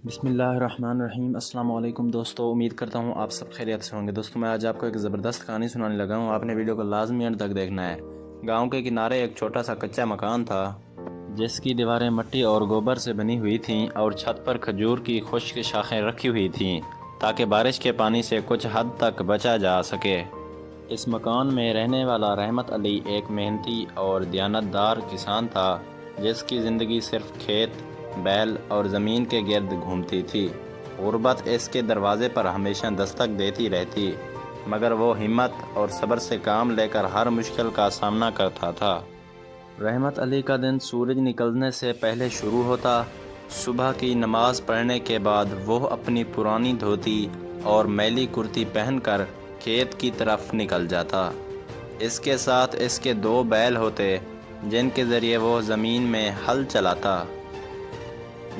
بسم اللہ الرحمن الرحیم۔ السلام علیکم دوستو، امید کرتا ہوں آپ سب خیریت سے ہوں گے۔ دوستو میں آج آپ کو ایک زبردست کہانی سنانے لگا ہوں، آپ نے ویڈیو کو لازمی اینڈ تک دیکھنا ہے۔ گاؤں کے کنارے ایک چھوٹا سا کچا مکان تھا جس کی دیواریں مٹی اور گوبر سے بنی ہوئی تھیں اور چھت پر کھجور کی خشک شاخیں رکھی ہوئی تھیں تاکہ بارش کے پانی سے کچھ حد تک بچا جا سکے۔ اس مکان میں رہنے والا رحمت علی ایک محنتی اور دیانتدار کسان تھا جس کی زندگی صرف کھیت، بیل اور زمین کے گرد گھومتی تھی۔ غربت اس کے دروازے پر ہمیشہ دستک دیتی رہتی، مگر وہ ہمت اور صبر سے کام لے کر ہر مشکل کا سامنا کرتا تھا۔ رحمت علی کا دن سورج نکلنے سے پہلے شروع ہوتا۔ صبح کی نماز پڑھنے کے بعد وہ اپنی پرانی دھوتی اور میلی کرتی پہن کر کھیت کی طرف نکل جاتا۔ اس کے ساتھ اس کے 2 بیل ہوتے جن کے ذریعے وہ زمین میں ہل چلاتا۔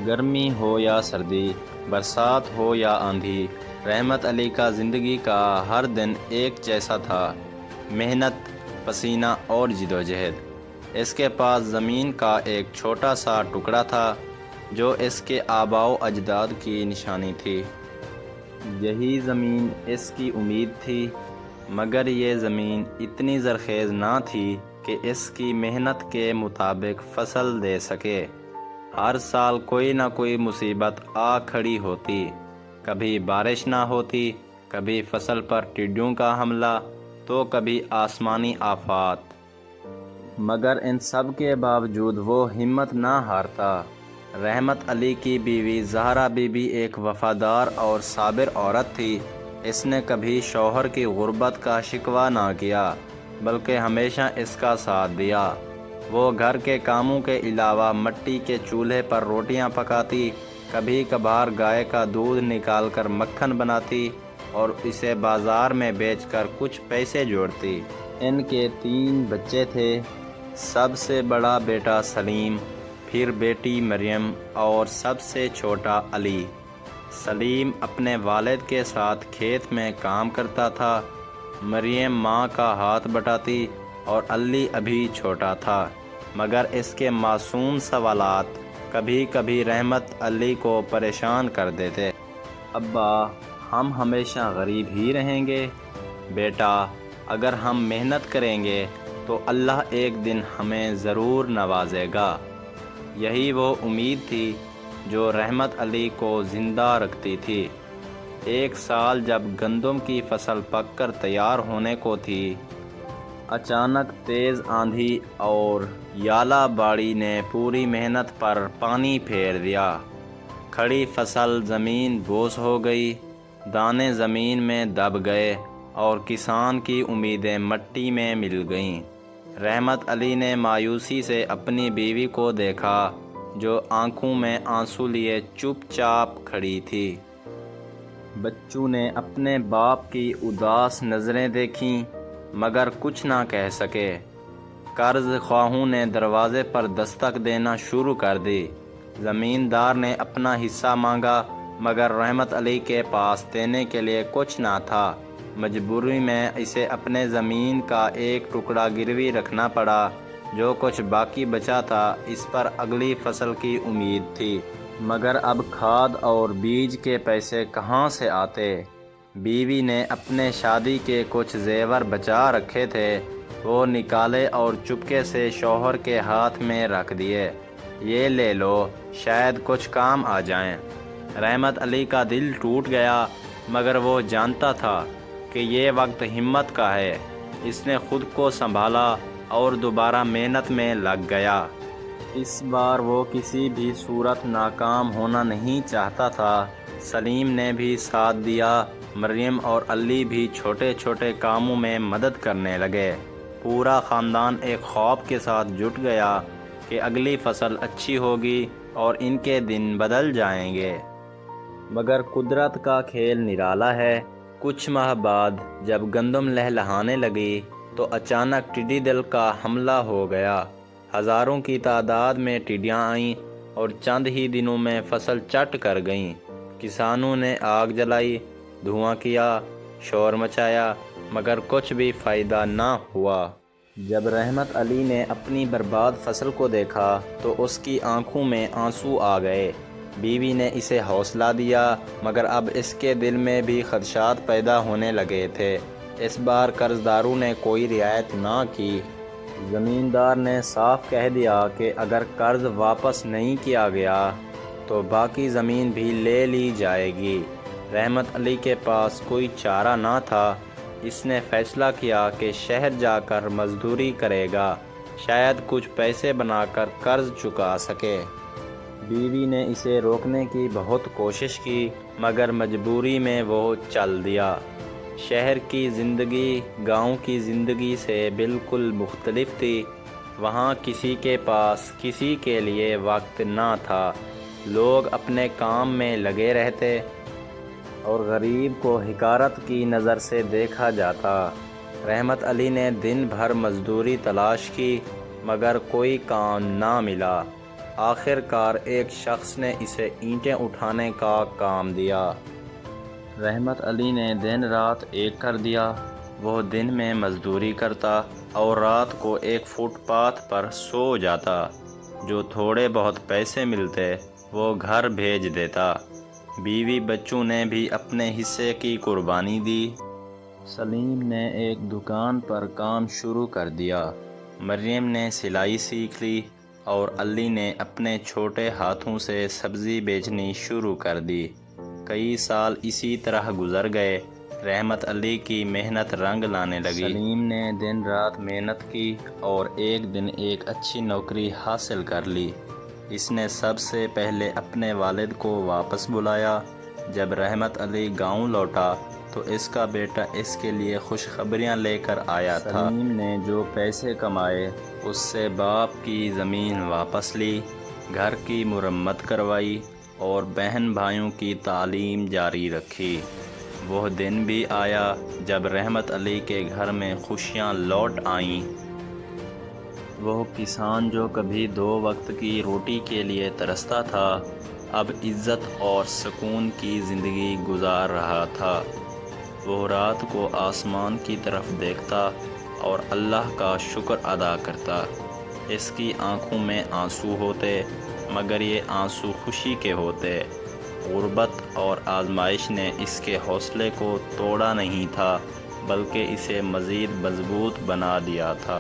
گرمی ہو یا سردی، برسات ہو یا آندھی، رحمت علی کا زندگی کا ہر دن ایک جیسا تھا، محنت، پسینہ اور جدوجہد۔ اس کے پاس زمین کا ایک چھوٹا سا ٹکڑا تھا جو اس کے آباء و اجداد کی نشانی تھی۔ یہی زمین اس کی امید تھی، مگر یہ زمین اتنی زرخیز نہ تھی کہ اس کی محنت کے مطابق فصل دے سکے۔ ہر سال کوئی نہ کوئی مصیبت آ کھڑی ہوتی، کبھی بارش نہ ہوتی، کبھی فصل پر ٹڈیوں کا حملہ، تو کبھی آسمانی آفات۔ مگر ان سب کے باوجود وہ ہمت نہ ہارتا۔ رحمت علی کی بیوی زہرا بی بی ایک وفادار اور صابر عورت تھی۔ اس نے کبھی شوہر کی غربت کا شکوہ نہ کیا، بلکہ ہمیشہ اس کا ساتھ دیا۔ وہ گھر کے کاموں کے علاوہ مٹی کے چولہے پر روٹیاں پکاتی، کبھی کبھار گائے کا دودھ نکال کر مکھن بناتی اور اسے بازار میں بیچ کر کچھ پیسے جوڑتی۔ ان کے 3 بچے تھے، سب سے بڑا بیٹا سلیم، پھر بیٹی مریم اور سب سے چھوٹا علی۔ سلیم اپنے والد کے ساتھ کھیت میں کام کرتا تھا، مریم ماں کا ہاتھ بٹاتی اور علی ابھی چھوٹا تھا، مگر اس کے معصوم سوالات کبھی کبھی رحمت علی کو پریشان کر دیتے۔ ابا، ہم ہمیشہ غریب ہی رہیں گے؟ بیٹا، اگر ہم محنت کریں گے تو اللہ ایک دن ہمیں ضرور نوازے گا۔ یہی وہ امید تھی جو رحمت علی کو زندہ رکھتی تھی۔ ایک سال جب گندم کی فصل پک کر تیار ہونے کو تھی، اچانک تیز آندھی اور یالا باڑی نے پوری محنت پر پانی پھیر دیا۔ کھڑی فصل زمین بوس ہو گئی، دانے زمین میں دب گئے اور کسان کی امیدیں مٹی میں مل گئیں۔ رحمت علی نے مایوسی سے اپنی بیوی کو دیکھا جو آنکھوں میں آنسو لیے چپ چاپ کھڑی تھی۔ بچوں نے اپنے باپ کی اداس نظریں دیکھیں مگر کچھ نہ کہہ سکے۔ قرض خواہوں نے دروازے پر دستک دینا شروع کر دی۔ زمیندار نے اپنا حصہ مانگا مگر رحمت علی کے پاس دینے کے لیے کچھ نہ تھا۔ مجبوری میں اسے اپنے زمین کا ایک ٹکڑا گروی رکھنا پڑا۔ جو کچھ باقی بچا تھا اس پر اگلی فصل کی امید تھی، مگر اب کھاد اور بیج کے پیسے کہاں سے آتے؟ بیوی نے اپنے شادی کے کچھ زیور بچا رکھے تھے، وہ نکالے اور چپکے سے شوہر کے ہاتھ میں رکھ دیے۔ یہ لے لو، شاید کچھ کام آ جائیں۔ رحمت علی کا دل ٹوٹ گیا، مگر وہ جانتا تھا کہ یہ وقت ہمت کا ہے۔ اس نے خود کو سنبھالا اور دوبارہ محنت میں لگ گیا۔ اس بار وہ کسی بھی صورت ناکام ہونا نہیں چاہتا تھا۔ سلیم نے بھی ساتھ دیا، مریم اور علی بھی چھوٹے چھوٹے کاموں میں مدد کرنے لگے۔ پورا خاندان ایک خواب کے ساتھ جٹ گیا کہ اگلی فصل اچھی ہوگی اور ان کے دن بدل جائیں گے۔ مگر قدرت کا کھیل نرالا ہے۔ کچھ ماہ بعد جب گندم لہلہانے لگی تو اچانک ٹڈی دل کا حملہ ہو گیا۔ ہزاروں کی تعداد میں ٹڈیاں آئیں اور چند ہی دنوں میں فصل چٹ کر گئیں۔ کسانوں نے آگ جلائی، دھواں کیا، شور مچایا، مگر کچھ بھی فائدہ نہ ہوا۔ جب رحمت علی نے اپنی برباد فصل کو دیکھا تو اس کی آنکھوں میں آنسو آ گئے۔ بیوی نے اسے حوصلہ دیا، مگر اب اس کے دل میں بھی خدشات پیدا ہونے لگے تھے۔ اس بار قرض داروں نے کوئی رعایت نہ کی۔ زمیندار نے صاف کہہ دیا کہ اگر قرض واپس نہیں کیا گیا تو باقی زمین بھی لے لی جائے گی۔ رحمت علی کے پاس کوئی چارہ نہ تھا۔ اس نے فیصلہ کیا کہ شہر جا کر مزدوری کرے گا، شاید کچھ پیسے بنا کر قرض چکا سکے۔ بیوی نے اسے روکنے کی بہت کوشش کی، مگر مجبوری میں وہ چل دیا۔ شہر کی زندگی گاؤں کی زندگی سے بالکل مختلف تھی۔ وہاں کسی کے پاس کسی کے لیے وقت نہ تھا، لوگ اپنے کام میں لگے رہتے اور غریب کو حقارت کی نظر سے دیکھا جاتا۔ رحمت علی نے دن بھر مزدوری تلاش کی، مگر کوئی کام نہ ملا۔ آخر کار ایک شخص نے اسے اینٹیں اٹھانے کا کام دیا۔ رحمت علی نے دن رات ایک کر دیا۔ وہ دن میں مزدوری کرتا اور رات کو ایک فٹ پاتھ پر سو جاتا۔ جو تھوڑے بہت پیسے ملتے وہ گھر بھیج دیتا۔ بیوی بچوں نے بھی اپنے حصے کی قربانی دی۔ سلیم نے ایک دکان پر کام شروع کر دیا۔ مریم نے سلائی سیکھ لی اور علی نے اپنے چھوٹے ہاتھوں سے سبزی بیچنی شروع کر دی۔ کئی سال اسی طرح گزر گئے۔ رحمت علی کی محنت رنگ لانے لگی۔ سلیم نے دن رات محنت کی اور ایک دن ایک اچھی نوکری حاصل کر لی۔ اس نے سب سے پہلے اپنے والد کو واپس بلایا۔ جب رحمت علی گاؤں لوٹا تو اس کا بیٹا اس کے لیے خوشخبریاں لے کر آیا تھا۔ سلیم نے جو پیسے کمائے اس سے باپ کی زمین واپس لی، گھر کی مرمت کروائی اور بہن بھائیوں کی تعلیم جاری رکھی۔ وہ دن بھی آیا جب رحمت علی کے گھر میں خوشیاں لوٹ آئیں۔ وہ کسان جو کبھی 2 وقت کی روٹی کے لیے ترستا تھا، اب عزت اور سکون کی زندگی گزار رہا تھا۔ وہ رات کو آسمان کی طرف دیکھتا اور اللہ کا شکر ادا کرتا۔ اس کی آنکھوں میں آنسو ہوتے، مگر یہ آنسو خوشی کے ہوتے۔ غربت اور آزمائش نے اس کے حوصلے کو توڑا نہیں تھا، بلکہ اسے مزید مضبوط بنا دیا تھا۔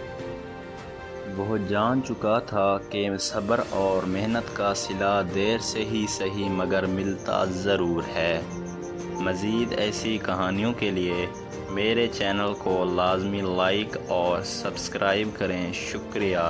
وہ جان چکا تھا کہ صبر اور محنت کا صلہ دیر سے ہی صحیح مگر ملتا ضرور ہے۔ مزید ایسی کہانیوں کے لیے میرے چینل کو لازمی لائک اور سبسکرائب کریں۔ شکریہ۔